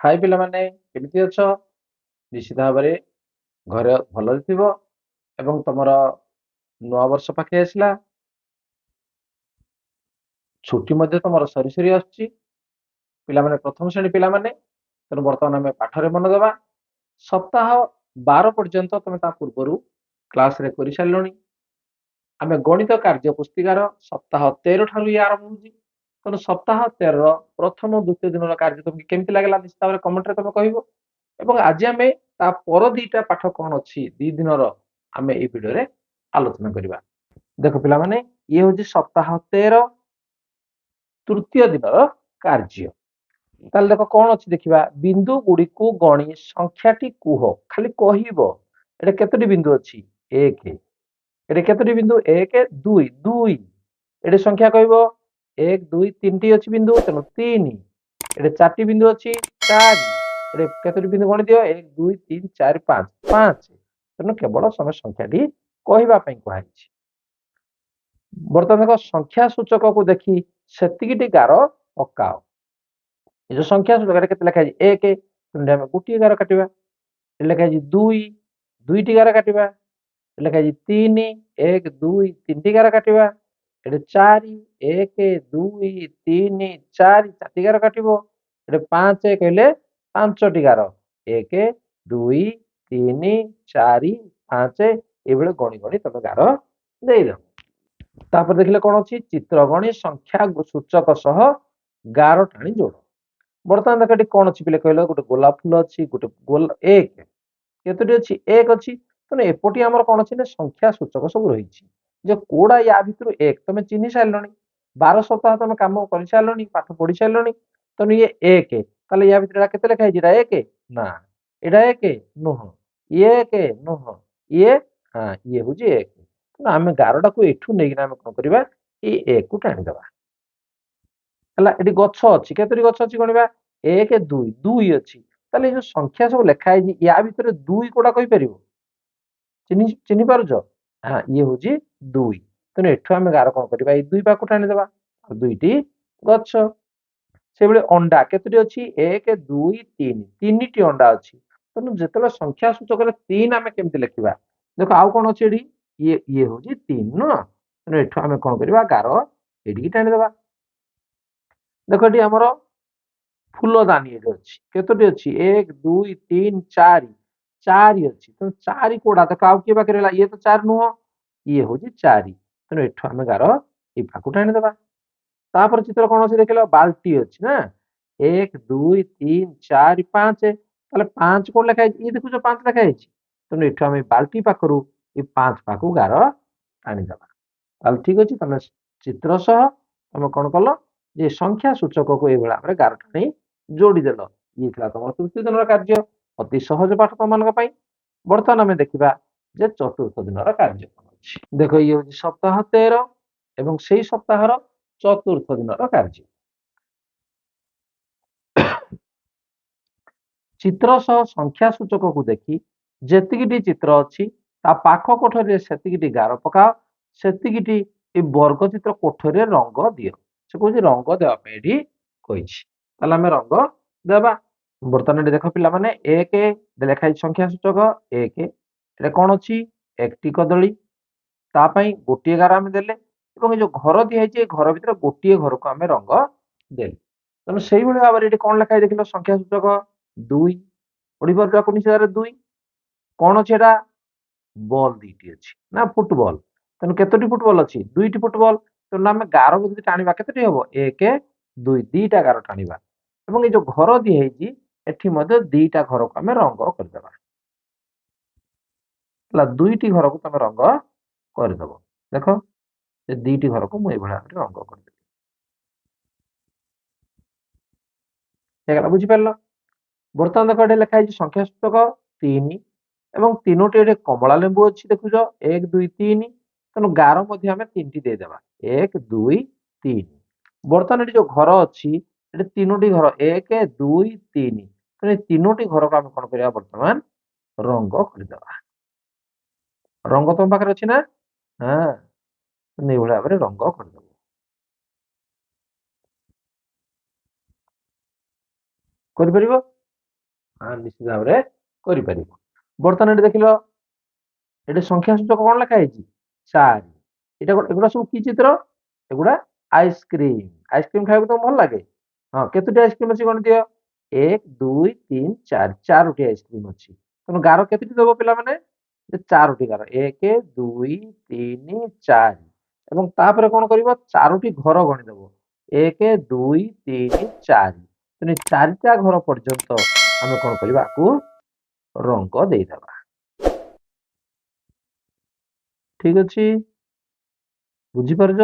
हाय पिलामाने केमिति अछ निश्चित भाव में घरे भलरे थिबो एवं तमर नवा वर्ष पाखे आसला छुट्टी मध्य तमर सरी सरी आसुची पिलामाने प्रथम श्रेणी पिलामाने तेणु वर्तमान आम पाठरे मन देवा सप्ताह 12 पर्यंत तुम ता पूर्व क्लास रे कर सारे आम गणित कार्य पुस्तिकार सप्ताह 13 ठारू ये आरंभ होची तेणु सप्ताह 13 प्रथम द्वितीय दिन कार्य तुमको केमती लागला निश्चित भाव कमेंट रे तुम कहबो एवं आज आम ता पर दीटा पाठ कौन अच्छी दी दिन आम ये भिडियो आलोचना करवा देख पिलामाने ये हूँ सप्ताह 13 तृतीय दिन कार्य ताले देख कौन अच्छी देखा बिंदु गुड़ी को गणी संख्याटी कुह खाली कहब एटा केतोटी बिंदु अच्छी एक एटा केतोटी बिंदु एक दुई दुई एटे संख्या कहब एक दुई तीन टी अच्छी बिंदु तेणु तीन एटे चार बिंदु अच्छी चार एटे केतोटी बिंदु गणी दियो एक दुई तीन चार पांच पांच तेणु केवल समय संख्याटी कहवाई कहुई बर्तमान देख संख्या सूचक को देखी सेतिकिटी गार पकाओ ये जो संख्या सूचक के लिखा एक गोटे गार काटा लिखा दुई दुईटी गार काटा लिखा तीन एक दुई तीन टी गार काटा ये चार एक दुई तीन चार चार गार काटो ये पांच कहले पांचटी गार एक दुई तीन चार पांच ये गणी गणी तुम गार देद तापर देखिले कौन अच्छी चित्रगणी संख्या सूचक सह गार टाणी जोड़ बर्तमान देख कौन अच्छी पे कहल गोटे गोलाप फूल अच्छी गोटे गोला एक केतोटी अच्छी एक अच्छी तेणु एपटी आमर कौन अच्छी ना संख्या सूचक सब रही जो कोड़ा या भितर एक तुम चिन्ह सारे 12 सप्ताह तुम कम कर सारे पाठ पढ़ी सारे तेणु ये एक ताले या भितर के लिखाई एक ना एटा एक नुह ये एक नुह ये हाँ ये हूँ एक तेणु आम गारटा को एठू नहीं कौन करवा ये एक को टाणीदे है गछ अच्छी केतोटी गछ अच्छी गणवा एक दुई दुई अच्छी ताले जो संख्या सब लिखाई या भितर दुई कोड़ा कहीपर चिन्ह पारुच हाँ ये हूँ दुई तेणु एठू आम गार कौन करवा दुई पाक टाणीदे दुईटी गछ से भाई अंडा केतोटी अच्छी एक दुई तीन तीन टी अंडा अच्छी तेणु जो संख्या सूचक तीन आम केमती लिखा देख आउ कौन अच्छे ये हूँ तीन नुह तेणु एठू आम कौन करवा गार ये टाणीदे देख ये आमर फूलदानी ये अच्छी केतोटी अच्छी एक दुई तीन चार चार अच्छी तेणु चार कोड़ा देख आउ किए पाखे ये तो चार नुह ये हूँ चार तेणु एठू आम गार ये पाक टाणीदे तापर चित्र कौन अच्छी देख बाल्टी अच्छी ना एक दुई तीन चार पांच ताले पांच कौन लिखाई ये देखुच पांच लिखाई तेणु एठू आम बाल्टी पाखर ये पांच पाक गार टाणीदे ठीक अच्छे तुम चित्र सह तुम कौन कल जे संख्या सूचक को ये भाव में गार टाणी जोड़ीदेल ये तुम तृतीय दिन कार्य अति सहज पाठ तुम मान बर्तमान आम देखा जे चतुर्थ दिन कार्य कौन अच्छी देख ये हूँ सप्ताह 13 एवं से सप्ताह चतुर्थ दिन कार्य चित्र सह संख्या सूचक को देखी जेतिकी चित्र अच्छी पाख कोठरी से गार पकाओ से वर्ग चित्र कोठरी रंग दियो से कह रंग देवाई कही आम रंग देवा बर्तमान देख पे एक लिखाई संख्या सूचक एक कौन अच्छी एक टी कदली तापाई गोटे गार आम देले जो घर दिखाई घर भर गोटे घर को आम रंग देले तेणु से भाव में कौन लिखाई देख संख्या सूचक दुई पढ़ी पार निश्चित दुई कौन अच्छे बल दुईटी अच्छी ना फुटबल तेणु केतोटी फुटबल अच्छी दुईटी फुटबल तेणु आम गार भी टाणवा केतोटी हम एक दुई दीटा गार टाणवा ये जो घर दिखाई एठी दीटा घर को आम रंग करदे दुईटी घर को तुम रंग करदेव देख दीटी घर को मुझे रंग कर बुझिपार बर्तमान देख ये लिखाई संख्या सूचक तीन एवं तीनोटी कमला लेंबू अच्छी देखुच एक दुई तीन तेणु गार आम तीन टी देदेवा एक दुई तीन बर्तमान ये जो घर अच्छी ये तीनोटी घर एक दुई तीन तेणु तीनोटी घर को आम कौन करवा बर्तमान रंग करदे रंग तुम पाखे अच्छी ना हाँ भाव में रंग करदे कर ନିଶ୍ଚିତ ଭାବରେ କରିପାରିବ। ବର୍ତ୍ତମାନ ଏଠି ଦେଖିଲ ଏଠି ସଂଖ୍ୟା ସୂଚକ କଣ ଲେଖା ହେଇଛି 4। ଏଗୁଡା ସବୁ କି ଚିତ୍ର? ଏଗୁଡା ଆଇସ୍କ୍ରିମ। ଆଇସ୍କ୍ରିମ ଖାଇବାକୁ ତମକୁ ଭଲ ଲାଗେ? ହଁ, କେତୋଟି ଆଇସ୍କ୍ରିମ ଅଛି ଗଣିଦିଅ? 1 2 3 4 4ଟି ଆଇସ୍କ୍ରିମ ଅଛି। ତେଣୁ ଗାର କେତୋଟି ଦେବ ପିଲାମାନେ? 4ଟି ଗାର, 1 2 3 4। ଏବଂ ତାପରେ କଣ କରିବ? 4ଟି ଘର ଗଣିଦବ, 1 2 3 4। ତେଣୁ 4ଟା ଘର ପର୍ଯ୍ୟନ୍ତ ଆମେ କଣ କରିବା? ଆକୁ ରଙ୍ଗ ଦେଇଦବା। ଠିକ ଅଛି, ବୁଝିପାରୁଛ?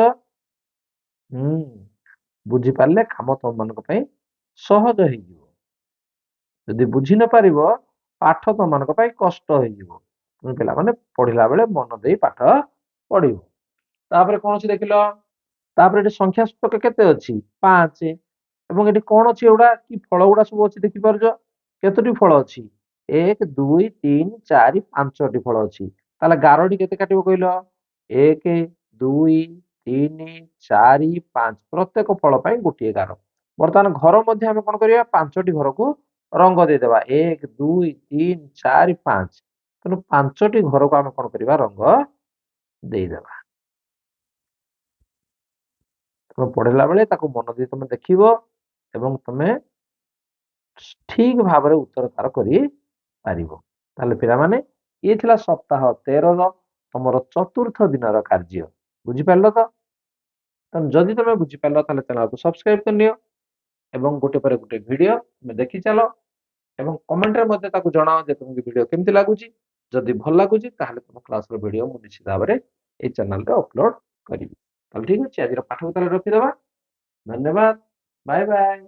ବୁଝିପାରିଲେ କାମ ତମ ମାନଙ୍କ ପାଇଁ ସହଜ ହେଇଯିବ। ଯଦି ବୁଝି ନ ପାରିବ ପାଠ ତମ ମାନଙ୍କ ପାଇଁ କଷ୍ଟ ହେଇଯିବ। ତେଣୁ ପିଲାମାନେ ପଢିଲା ବେଳେ ମନ ଦେଇ ପାଠ ପଢିବ। ତାପରେ କଣ ଅଛି ଦେଖିଲ? ତାପରେ ଏଠି ସଂଖ୍ୟା ସୂଚକ କେତେ ଅଛି? 5। ଏବଂ ଏଠି କଣ ଅଛି? ଏଗୁଡା କି ଫଳ ଗୁଡା ସବୁ ଅଛି ଦେଖିପାରୁଛ? କେତୋଟି ଫଳ ଅଛି? 1 2 3 4 5ଟି ଫଳ ଅଛି। ତାହେଲେ ଗାରଟି କେତେ କାଟିବ କହିଲ? 1 2 3 4 5। ପ୍ରତ୍ୟେକ ଫଳ ପାଇଁ ଗୋଟିଏ ଗାର। ବର୍ତ୍ତମାନ ଘର ମଧ୍ୟ ଆମେ କଣ କରିବା? 5ଟି ଘରକୁ ରଙ୍ଗ ଦେଇଦେବା, 1 2 3 4 5। ତେଣୁ 5ଟି ଘରକୁ ଆମେ କଣ କରିବା? ରଙ୍ଗ ଦେଇଦେବା। ତମେ ପଢିଲା ବେଳେ ତାକୁ ମନ ଦେଇ ତମେ ଦେଖିବ ଏବଂ ତମେ ଠିକ ଭାବରେ ଉତ୍ତର ତାର କରିପାରିବ। ତାହେଲେ ପିଲାମାନେ, ଇଏ ଥିଲା ସପ୍ତାହ 13ର ତମର ଚତୁର୍ଥ ଦିନର କାର୍ଯ୍ୟ। ବୁଝିପାରିଲ ତ? ଯଦି ତମେ ବୁଝିପାରିଲ ତାହେଲେ ଚ୍ୟାନେଲକୁ ସବସ୍କ୍ରାଇବ କରିନିଅ ଏବଂ ଗୋଟେ ପରେ ଗୋଟେ ଭିଡିଓ ତମେ ଦେଖି ଚାଲ ଏବଂ କମେଣ୍ଟରେ ମଧ୍ୟ ତାକୁ ଜଣାଅ ଯେ ତମକୁ ଭିଡିଓ କେମିତି ଲାଗୁଛି। ଯଦି ଭଲ ଲାଗୁଛି ତାହେଲେ ତମ କ୍ଲାସର ଭିଡିଓ ମୁଁ ନିଶ୍ଚିତ ଭାବରେ ଏଇ ଚ୍ୟାନେଲରେ ଅପଲୋଡ କରିବି। ତାହେଲେ ଠିକ ଅଛି, ଆଜିର ପାଠକୁ ତାହେଲେ ରଖିଦେବା। ଧନ୍ୟବାଦ, ବାଏ ବାଏ।